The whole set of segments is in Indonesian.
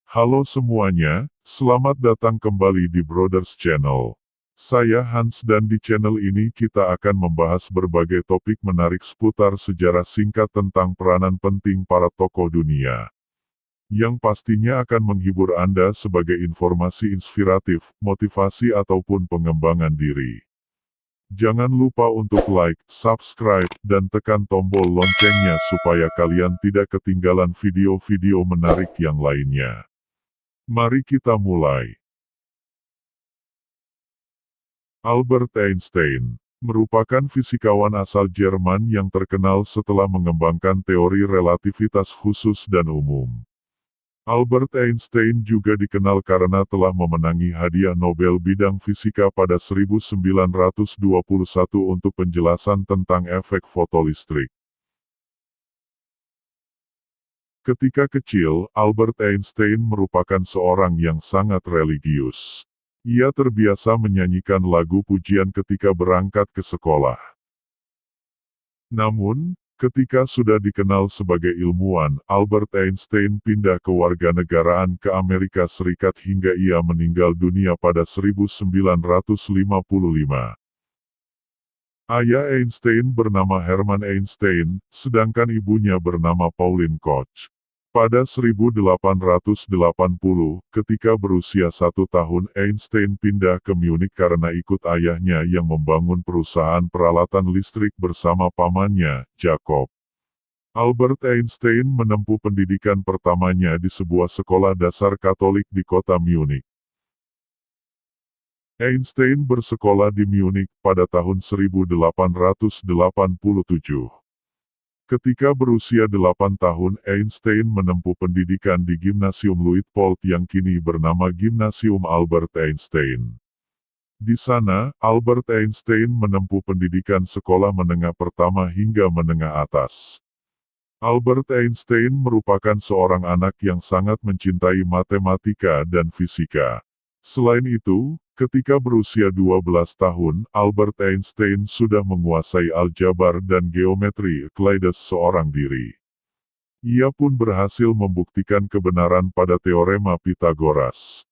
Halo semuanya, selamat datang kembali di Brothers Channel. Saya Hans dan di channel ini kita akan membahas berbagai topik menarik seputar sejarah singkat tentang peranan penting para tokoh dunia. Yang pastinya akan menghibur Anda sebagai informasi inspiratif, motivasi ataupun pengembangan diri. Jangan lupa untuk like, subscribe, dan tekan tombol loncengnya supaya kalian tidak ketinggalan video-video menarik yang lainnya. Mari kita mulai. Albert Einstein merupakan fisikawan asal Jerman yang terkenal setelah mengembangkan teori relativitas khusus dan umum. Albert Einstein juga dikenal karena telah memenangi hadiah Nobel bidang fisika pada 1921 untuk penjelasan tentang efek fotolistrik. Ketika kecil, Albert Einstein merupakan seorang yang sangat religius. Ia terbiasa menyanyikan lagu pujian ketika berangkat ke sekolah. Namun, ketika sudah dikenal sebagai ilmuwan, Albert Einstein pindah kewarganegaraan ke Amerika Serikat hingga ia meninggal dunia pada 1955. Ayah Einstein bernama Hermann Einstein, sedangkan ibunya bernama Pauline Koch. Pada 1880, ketika berusia 1 tahun, Einstein pindah ke Munich karena ikut ayahnya yang membangun perusahaan peralatan listrik bersama pamannya, Jacob. Albert Einstein menempuh pendidikan pertamanya di sebuah sekolah dasar Katolik di kota Munich. Einstein bersekolah di Munich pada tahun 1887. Ketika berusia 8 tahun, Einstein menempuh pendidikan di Gymnasium Luitpold yang kini bernama Gymnasium Albert Einstein. Di sana, Albert Einstein menempuh pendidikan sekolah menengah pertama hingga menengah atas. Albert Einstein merupakan seorang anak yang sangat mencintai matematika dan fisika. Selain itu, ketika berusia 12 tahun, Albert Einstein sudah menguasai aljabar dan geometri Euclides seorang diri. Ia pun berhasil membuktikan kebenaran pada teorema Pythagoras.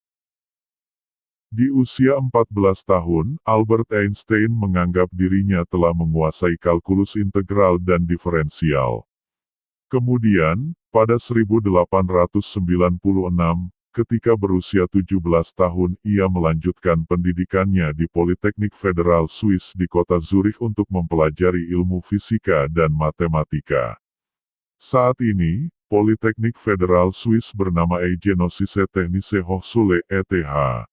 Di usia 14 tahun, Albert Einstein menganggap dirinya telah menguasai kalkulus integral dan diferensial. Kemudian, pada 1896, ketika berusia 17 tahun, ia melanjutkan pendidikannya di Politeknik Federal Swiss di kota Zurich untuk mempelajari ilmu fisika dan matematika. Saat ini, Politeknik Federal Swiss bernama Eidgenössische Technische Hochschule (ETH).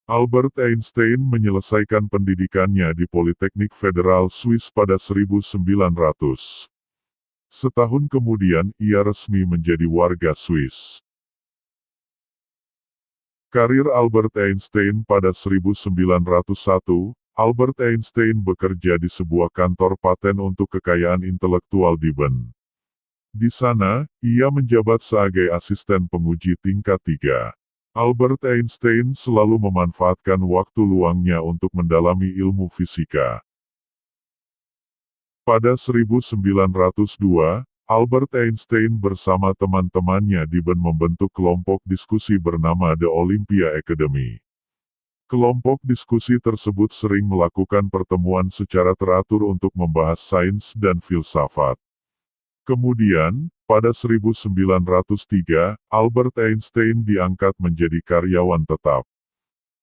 Albert Einstein menyelesaikan pendidikannya di Politeknik Federal Swiss pada 1900. Setahun kemudian, ia resmi menjadi warga Swiss. Karir Albert Einstein pada 1901, Albert Einstein bekerja di sebuah kantor paten untuk kekayaan intelektual di Bonn. Di sana, ia menjabat sebagai asisten penguji tingkat 3. Albert Einstein selalu memanfaatkan waktu luangnya untuk mendalami ilmu fisika. Pada 1902, Albert Einstein bersama teman-temannya di Bonn membentuk kelompok diskusi bernama The Olympia Academy. Kelompok diskusi tersebut sering melakukan pertemuan secara teratur untuk membahas sains dan filsafat. Kemudian, pada 1903, Albert Einstein diangkat menjadi karyawan tetap.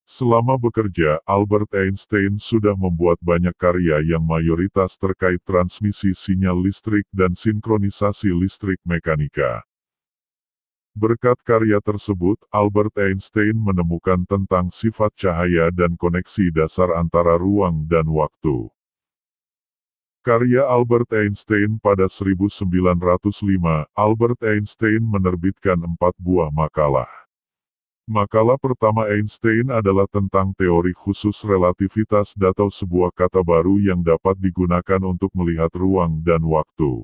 Selama bekerja, Albert Einstein sudah membuat banyak karya yang mayoritas terkait transmisi sinyal listrik dan sinkronisasi listrik mekanika. Berkat karya tersebut, Albert Einstein menemukan tentang sifat cahaya dan koneksi dasar antara ruang dan waktu. Karya Albert Einstein pada 1905, Albert Einstein menerbitkan 4 buah makalah. Makalah pertama Einstein adalah tentang teori khusus relativitas atau sebuah kata baru yang dapat digunakan untuk melihat ruang dan waktu.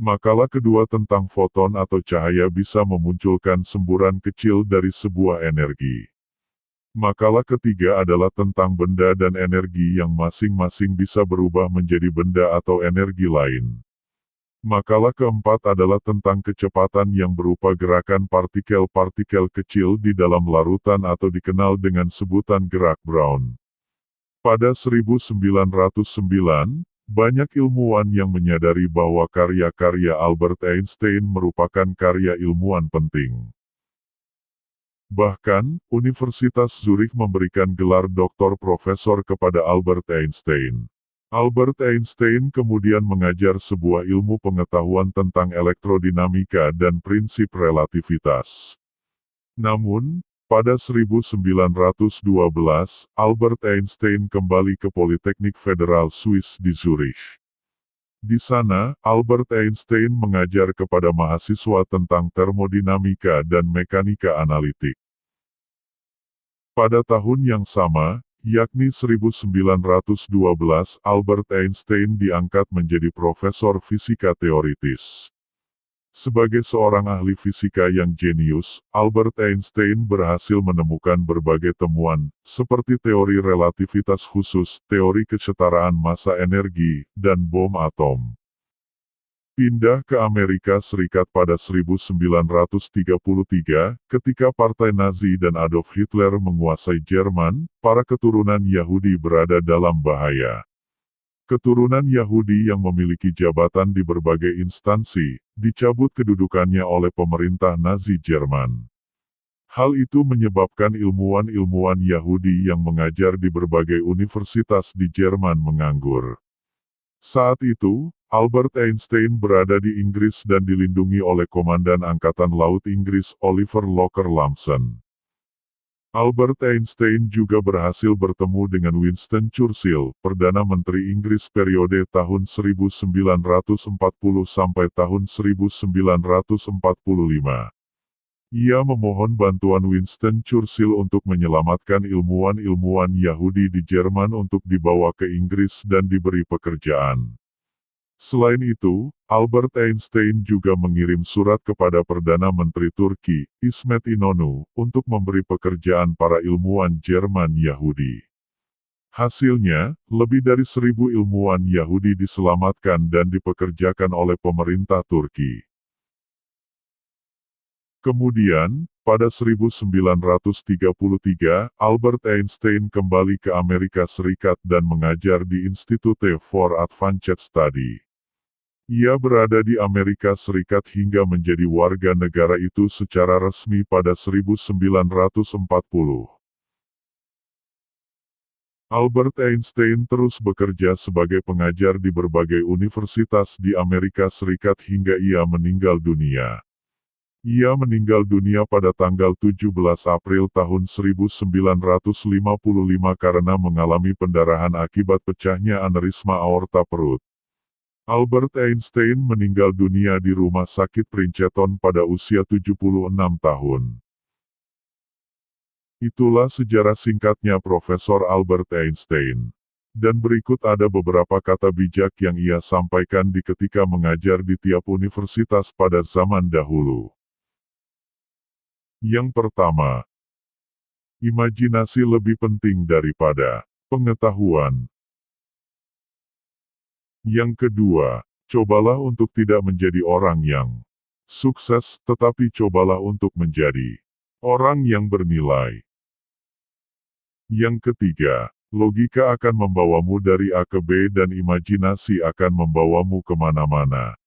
Makalah kedua tentang foton atau cahaya bisa memunculkan semburan kecil dari sebuah energi. Makalah ketiga adalah tentang benda dan energi yang masing-masing bisa berubah menjadi benda atau energi lain. Makalah keempat adalah tentang kecepatan yang berupa gerakan partikel-partikel kecil di dalam larutan atau dikenal dengan sebutan gerak Brown. Pada 1909, banyak ilmuwan yang menyadari bahwa karya-karya Albert Einstein merupakan karya ilmuwan penting. Bahkan, Universitas Zurich memberikan gelar doktor profesor kepada Albert Einstein. Albert Einstein kemudian mengajar sebuah ilmu pengetahuan tentang elektrodinamika dan prinsip relativitas. Namun, pada 1912, Albert Einstein kembali ke Politeknik Federal Swiss di Zurich. Di sana, Albert Einstein mengajar kepada mahasiswa tentang termodinamika dan mekanika analitik. Pada tahun yang sama, yakni 1912, Albert Einstein diangkat menjadi profesor fisika teoritis. Sebagai seorang ahli fisika yang jenius, Albert Einstein berhasil menemukan berbagai temuan, seperti teori relativitas khusus, teori kesetaraan massa energi, dan bom atom. Pindah ke Amerika Serikat pada 1933, ketika Partai Nazi dan Adolf Hitler menguasai Jerman, para keturunan Yahudi berada dalam bahaya. Keturunan Yahudi yang memiliki jabatan di berbagai instansi, dicabut kedudukannya oleh pemerintah Nazi Jerman. Hal itu menyebabkan ilmuwan-ilmuwan Yahudi yang mengajar di berbagai universitas di Jerman menganggur. Saat itu, Albert Einstein berada di Inggris dan dilindungi oleh Komandan Angkatan Laut Inggris Oliver Locker Lamson. Albert Einstein juga berhasil bertemu dengan Winston Churchill, Perdana Menteri Inggris periode tahun 1940 sampai tahun 1945. Ia memohon bantuan Winston Churchill untuk menyelamatkan ilmuwan-ilmuwan Yahudi di Jerman untuk dibawa ke Inggris dan diberi pekerjaan. Selain itu, Albert Einstein juga mengirim surat kepada Perdana Menteri Turki, İsmet İnönü, untuk memberi pekerjaan para ilmuwan Jerman Yahudi. Hasilnya, lebih dari 1.000 ilmuwan Yahudi diselamatkan dan dipekerjakan oleh pemerintah Turki. Kemudian, pada 1933, Albert Einstein kembali ke Amerika Serikat dan mengajar di Institute for Advanced Study. Ia berada di Amerika Serikat hingga menjadi warga negara itu secara resmi pada 1940. Albert Einstein terus bekerja sebagai pengajar di berbagai universitas di Amerika Serikat hingga ia meninggal dunia. Ia meninggal dunia pada tanggal 17 April tahun 1955 karena mengalami pendarahan akibat pecahnya aneurisma aorta perut. Albert Einstein meninggal dunia di Rumah Sakit Princeton pada usia 76 tahun. Itulah sejarah singkatnya Profesor Albert Einstein. Dan berikut ada beberapa kata bijak yang ia sampaikan ketika mengajar di tiap universitas pada zaman dahulu. Yang pertama, imajinasi lebih penting daripada pengetahuan. Yang kedua, cobalah untuk tidak menjadi orang yang sukses, tetapi cobalah untuk menjadi orang yang bernilai. Yang ketiga, logika akan membawamu dari A ke B dan imajinasi akan membawamu kemana-mana.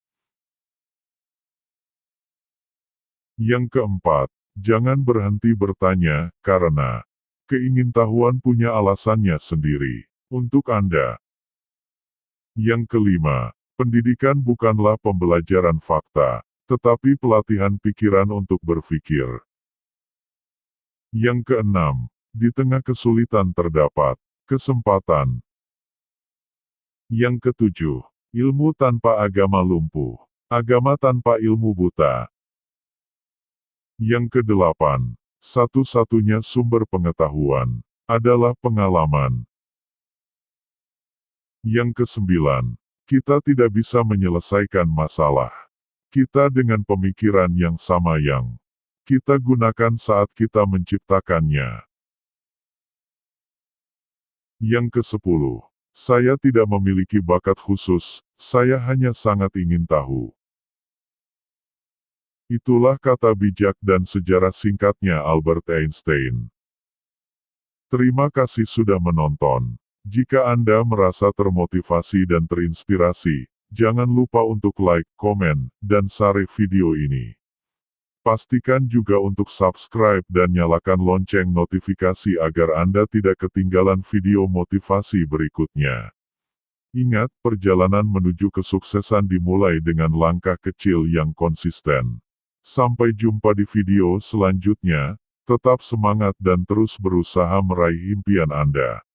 Yang keempat, jangan berhenti bertanya, karena keingintahuan punya alasannya sendiri untuk Anda. Yang kelima, pendidikan bukanlah pembelajaran fakta, tetapi pelatihan pikiran untuk berpikir. Yang keenam, di tengah kesulitan terdapat kesempatan. Yang ketujuh, ilmu tanpa agama lumpuh, agama tanpa ilmu buta. Yang kedelapan, satu-satunya sumber pengetahuan adalah pengalaman. Yang kesembilan, kita tidak bisa menyelesaikan masalah kita dengan pemikiran yang sama yang kita gunakan saat kita menciptakannya. Yang kesepuluh, saya tidak memiliki bakat khusus, Saya hanya sangat ingin tahu. Itulah kata bijak dan sejarah singkatnya Albert Einstein. Terima kasih sudah menonton. Jika Anda merasa termotivasi dan terinspirasi, jangan lupa untuk like, komen, dan share video ini. Pastikan juga untuk subscribe dan nyalakan lonceng notifikasi agar Anda tidak ketinggalan video motivasi berikutnya. Ingat, perjalanan menuju kesuksesan dimulai dengan langkah kecil yang konsisten. Sampai jumpa di video selanjutnya, tetap semangat dan terus berusaha meraih impian Anda.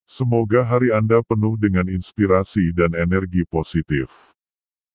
Semoga hari Anda penuh dengan inspirasi dan energi positif.